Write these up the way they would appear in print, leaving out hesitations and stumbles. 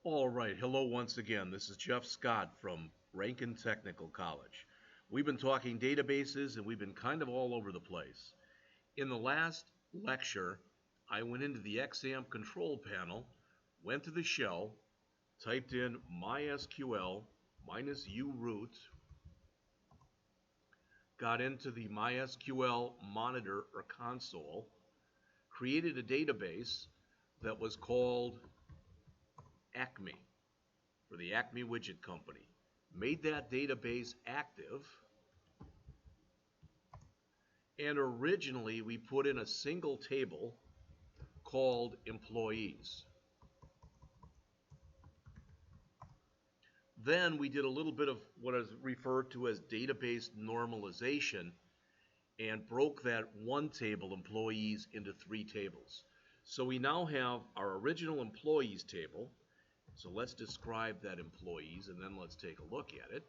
All right, hello once again. This is Jeff Scott from Rankin Technical College. We've been talking databases and we've been kind of all over the place. In the last lecture, I went into the XAMPP control panel, went to the shell, typed in MySQL -u root, got into the MySQL monitor or console, created a database that was called ACME for the ACME Widget Company. Made that database active, and originally we put in a single table called employees. Then we did a little bit of what is referred to as database normalization and broke that one table, employees, into three tables. So we now have our original employees table. So let's describe that employees and then let's take a look at it.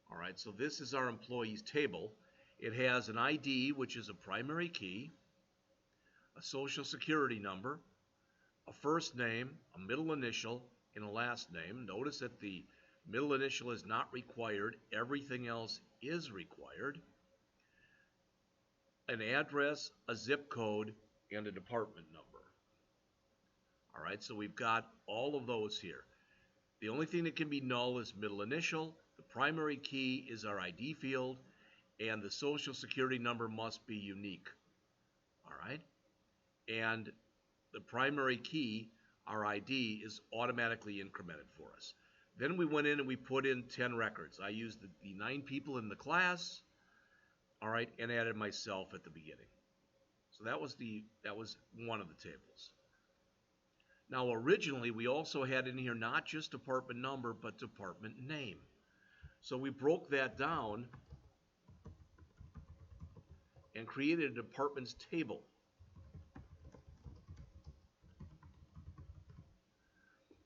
All right, so this is our employees table. It has an ID, which is a primary key, a social security number, a first name, a middle initial, and a last name. Notice that the middle initial is not required. Everything else is required. An address, a zip code, and a department number. All right, so we've got all of those here. The only thing that can be null is middle initial. The primary key is our ID field, and the social security number must be unique. All right, and the primary key, our ID, is automatically incremented for us. Then we went in and we put in 10 records. I used the 9 people in the class, all right, and added myself at the beginning. So that was one of the tables. Now originally we also had in here not just department number but department name. So we broke that down and created a departments table.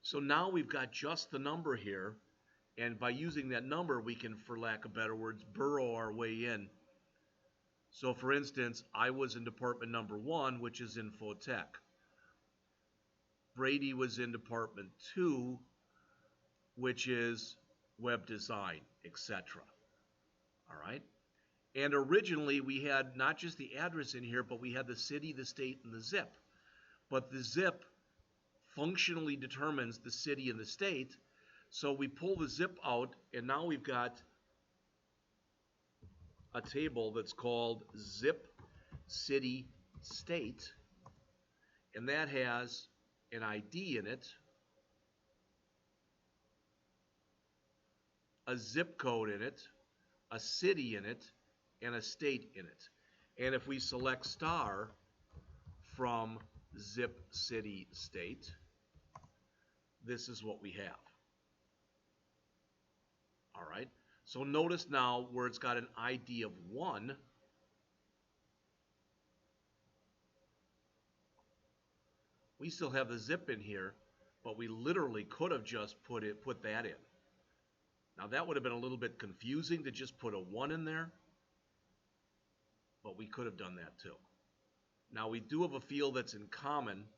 So now we've got just the number here, and by using that number we can, for lack of better words, burrow our way in. So for instance, I was in department number 1, which is infotech. Brady was in department 2, which is web design, etc. All right? And originally we had not just the address in here, but we had the city, the state, and the zip. But the zip functionally determines the city and the state. So we pull the zip out, and now we've got a table that's called zip city state, and that has an ID in it, a zip code in it, a city in it, and a state in it. And if we select star from zip city state, this is what we have. All right, so notice now where it's got an ID of 1, we still have the zip in here, but we literally could have just put that in. Now that would have been a little bit confusing to just put a 1 in there, but we could have done that too. Now we do have a field that's in common,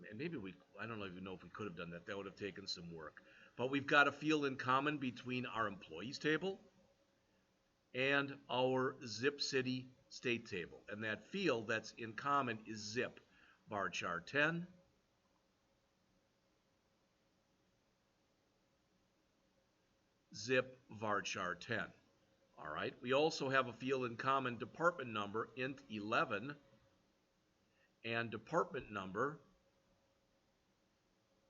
and maybe I don't even know if we could have done that. That would have taken some work. But we've got a field in common between our employees table and our zip city state table. And that field that's in common is zip, varchar 10, zip varchar 10. All right, we also have a field in common, department number, int 11, and department number,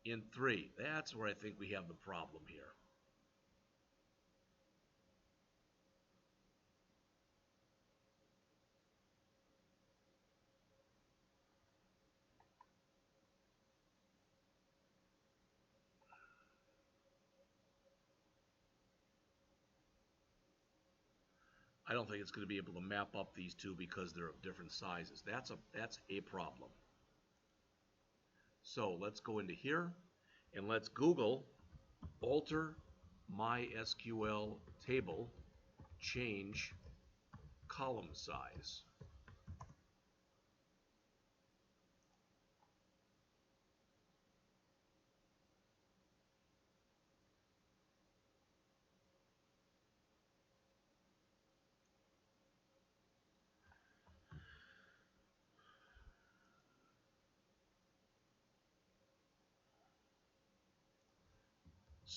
int 3. That's where I think we have the problem here. I don't think it's going to be able to map up these two because they're of different sizes. That's a problem. So let's go into here and let's Google alter MySQL table change column size.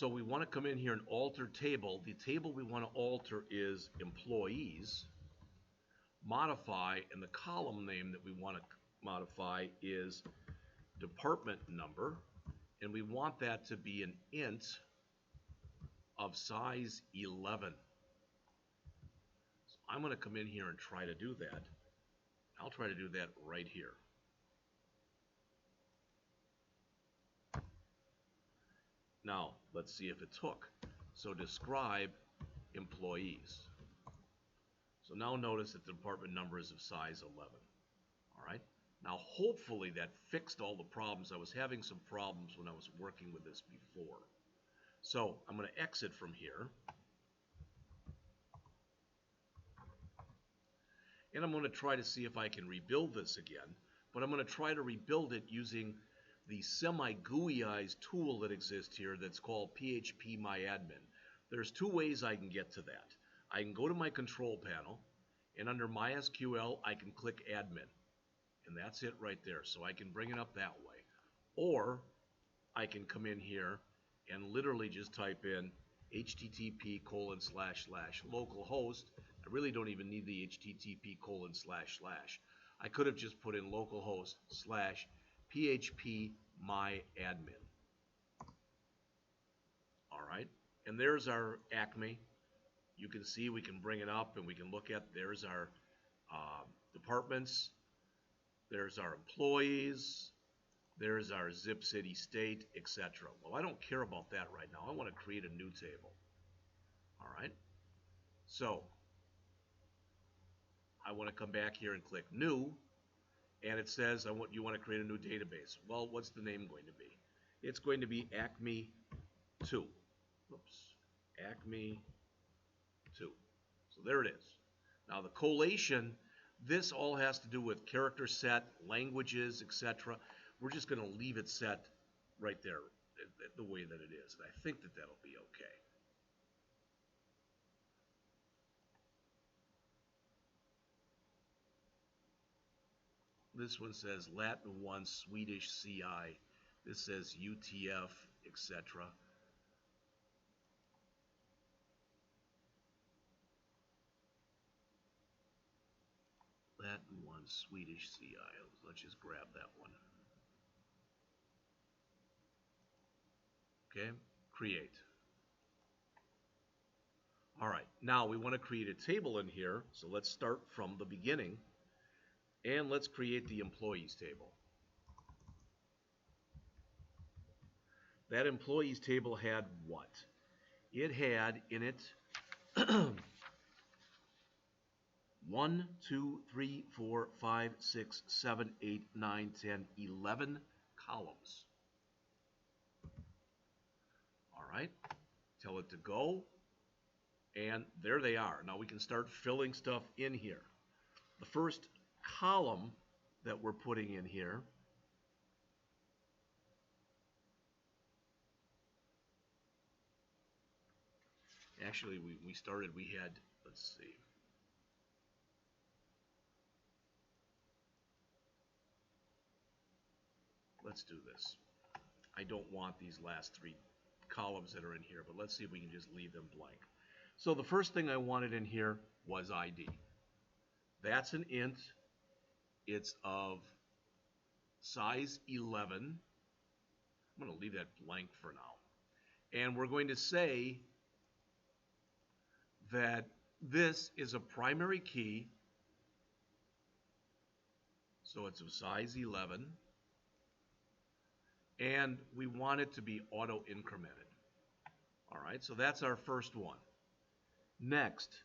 So we want to come in here and alter table. The table we want to alter is employees. Modify, and the column name that we want to modify is department number. And we want that to be an int of size 11. So I'm going to come in here and try to do that. I'll try to do that right here. Now, let's see if it took. So describe employees. So now notice that the department number is of size 11. All right. Now, hopefully that fixed all the problems. I was having some problems when I was working with this before. So I'm going to exit from here. And I'm going to try to see if I can rebuild this again. But I'm going to try to rebuild it using the semi-GUIized tool that exists here that's called PHPMyAdmin. There's two ways I can get to that. I can go to my control panel, and under MySQL, I can click Admin. And that's it right there. So I can bring it up that way. Or I can come in here and literally just type in http://localhost. I really don't even need the http://. I could have just put in localhost/phpMyAdmin. All right, and there's our ACME. You can see we can bring it up and we can look at, there's our departments, there's our employees, there's our zip, city, state, etc. Well, I don't care about that right now. I want to create a new table. All right, so I want to come back here and click New, and it says you want to create a new database. Well, what's the name going to be? It's going to be ACME 2. Oops, ACME 2. So there it is. Now the collation, this all has to do with character set, languages, etc. We're just going to leave it set right there the way that it is. And I think that that'll be okay. This one says Latin 1, Swedish CI. This says UTF, etc. Latin 1, Swedish CI. Let's just grab that one. Okay, create. All right, now we want to create a table in here. So let's start from the beginning. And let's create the employees table. That employees table had what? It had in it 1, 2, 3, 4, 5, 6, 7, 8, 9, 10, 11 columns. All right, tell it to go, and there they are. Now we can start filling stuff in here. The first column that we're putting in here actually we had, let's see, let's do this. I don't want these last 3 columns that are in here, but let's see if we can just leave them blank. So the first thing I wanted in here was ID. That's an int. It's of size 11. I'm going to leave that blank for now. And we're going to say that this is a primary key. So it's of size 11. And we want it to be auto-incremented. All right, so that's our first one. Next,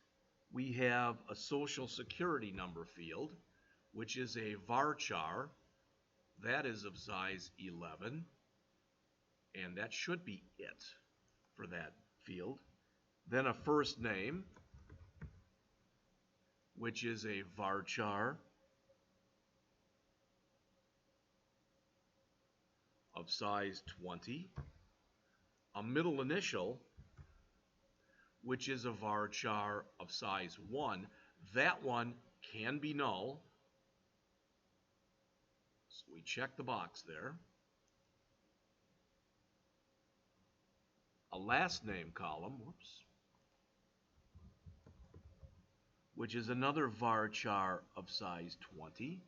we have a social security number field, which is a varchar. That is of size 11. And that should be it for that field. Then a first name, which is a varchar of size 20. A middle initial, which is a varchar of size 1. That one can be null. So we check the box there. a last name column, which is another varchar of size 20.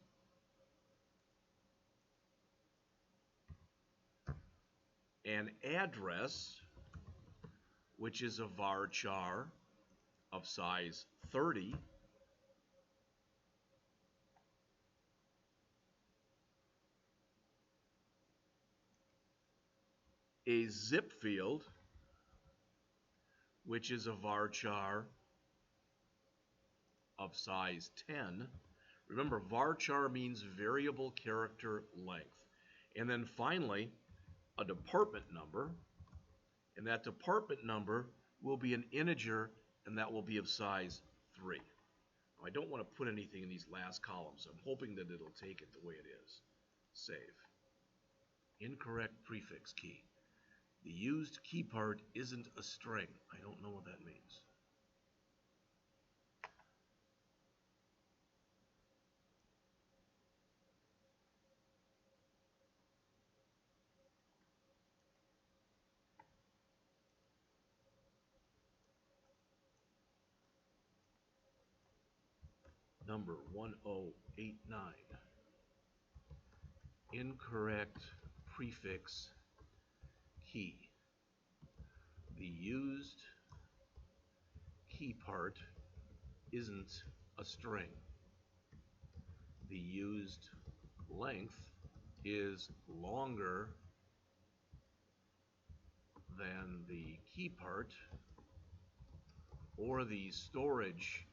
An address, which is a varchar of size 30. A zip field, which is a varchar of size 10. Remember, varchar means variable character length. And then finally, a department number, and that department number will be an integer, and that will be of size 3. Now, I don't want to put anything in these last columns, so I'm hoping that it'll take it the way it is. Save. Incorrect prefix key. The used key part isn't a string. I don't know what that means. Number 1089. Incorrect prefix key. The used key part isn't a string. The used length is longer than the key part, or the storage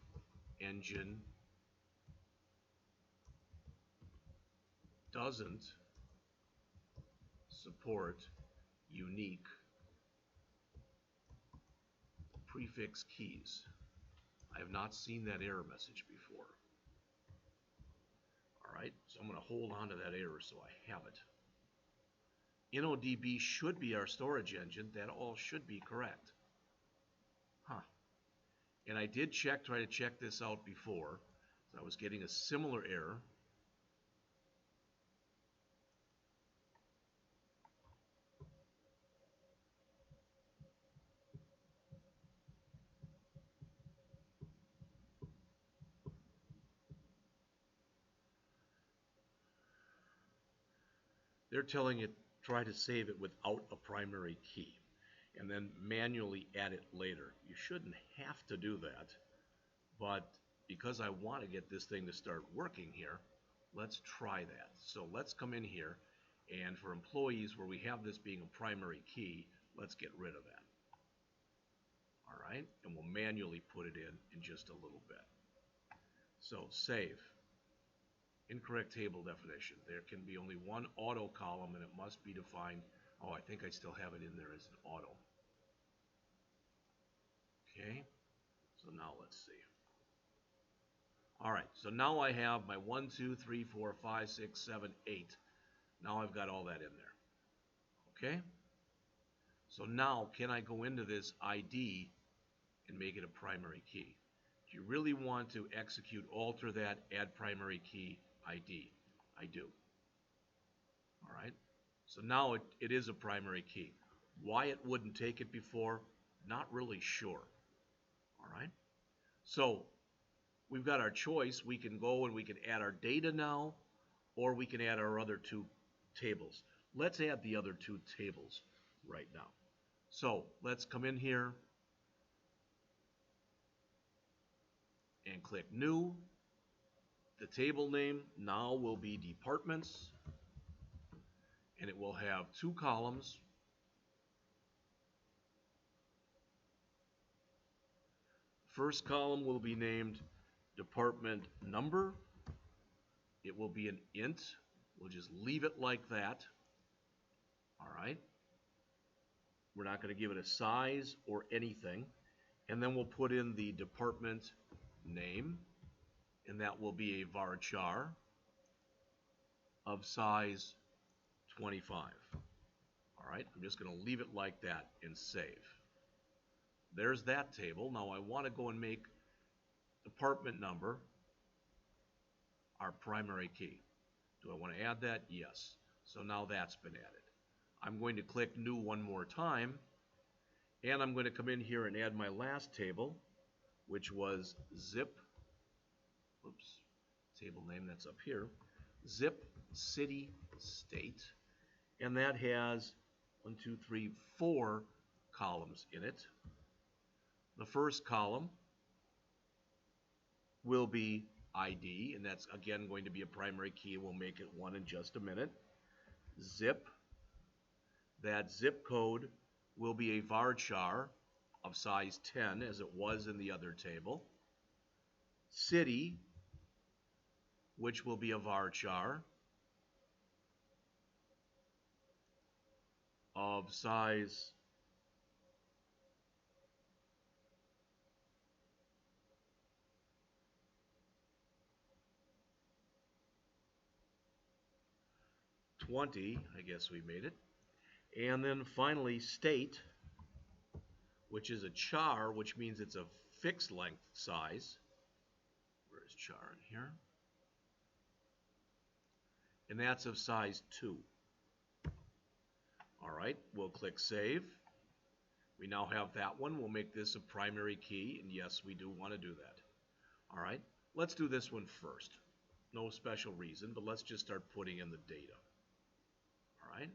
engine doesn't support unique prefix keys. I have not seen that error message before. Alright, so I'm going to hold on to that error so I have it. InnoDB should be our storage engine. That all should be correct. And I did try to check this out before. So I was getting a similar error. They're telling it try to save it without a primary key and then manually add it later. You shouldn't have to do that, but because I want to get this thing to start working here, let's try that. So let's come in here, and for employees where we have this being a primary key, let's get rid of that. Alright, and we'll manually put it in just a little bit. So save. Incorrect table definition. There can be only one auto column, and it must be defined. Oh, I think I still have it in there as an auto. Okay, so now let's see. Alright, so now I have my 1, 2, 3, 4, 5, 6, 7, 8. Now I've got all that in there. Okay? So now, can I go into this ID and make it a primary key? Do you really want to execute, alter that, add primary key ID? I do. Alright? So now it is a primary key. Why it wouldn't take it before? Not really sure. Alright? So we've got our choice. We can go and we can add our data now, or we can add our other two tables. Let's add the other two tables right now. So let's come in here and click New. The table name now will be Departments, and it will have two columns. First column will be named Department Number. It will be an int. We'll just leave it like that. Alright. We're not going to give it a size or anything. And then we'll put in the department name, and that will be a varchar of size 25. Alright, I'm just going to leave it like that and save. There's that table. Now I want to go and make department number our primary key. Do I want to add that? Yes. So now that's been added. I'm going to click New one more time, And I'm going to come in here and add my last table, which was zip, oops, table name that's up here, zip city state. And that has 1, 2, 3, 4 columns in it. The first column will be ID, and that's again going to be a primary key. We'll make it 1 in just a minute. Zip. That zip code will be a varchar of size 10, as it was in the other table. City, which will be a varchar of size 20, I guess we made it. And then finally state, which is a char, which means it's a fixed length size. Where's char in here? And that's of size 2. All right, we'll click Save. We now have that one. We'll make this a primary key, and yes, we do want to do that. All right, let's do this one first. No special reason, but let's just start putting in the data. All right,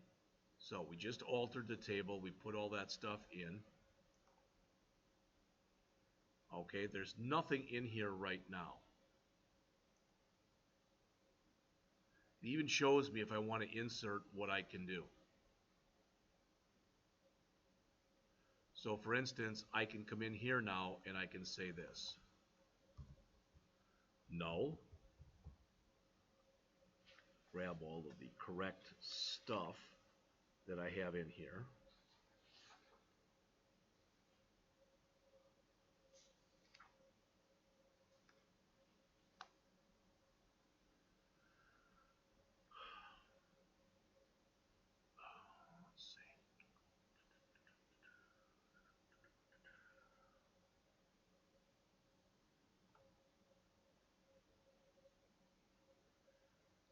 so we just altered the table. We put all that stuff in. Okay, there's nothing in here right now. It even shows me if I want to insert what I can do. So for instance, I can come in here now and I can say this. No. Grab all of the correct stuff that I have in here.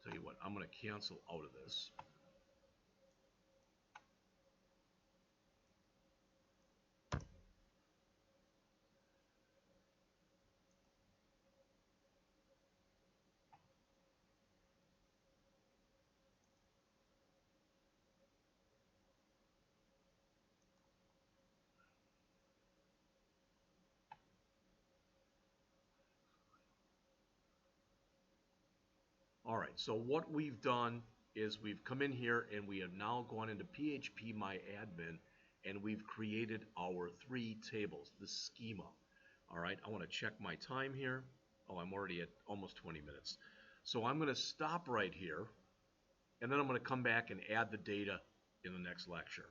Tell you what, I'm going to cancel out of this. All right, so what we've done is we've come in here and we have now gone into PHPMyAdmin and we've created our 3 tables, the schema. All right, I want to check my time here. Oh, I'm already at almost 20 minutes. So I'm going to stop right here, and then I'm going to come back and add the data in the next lecture.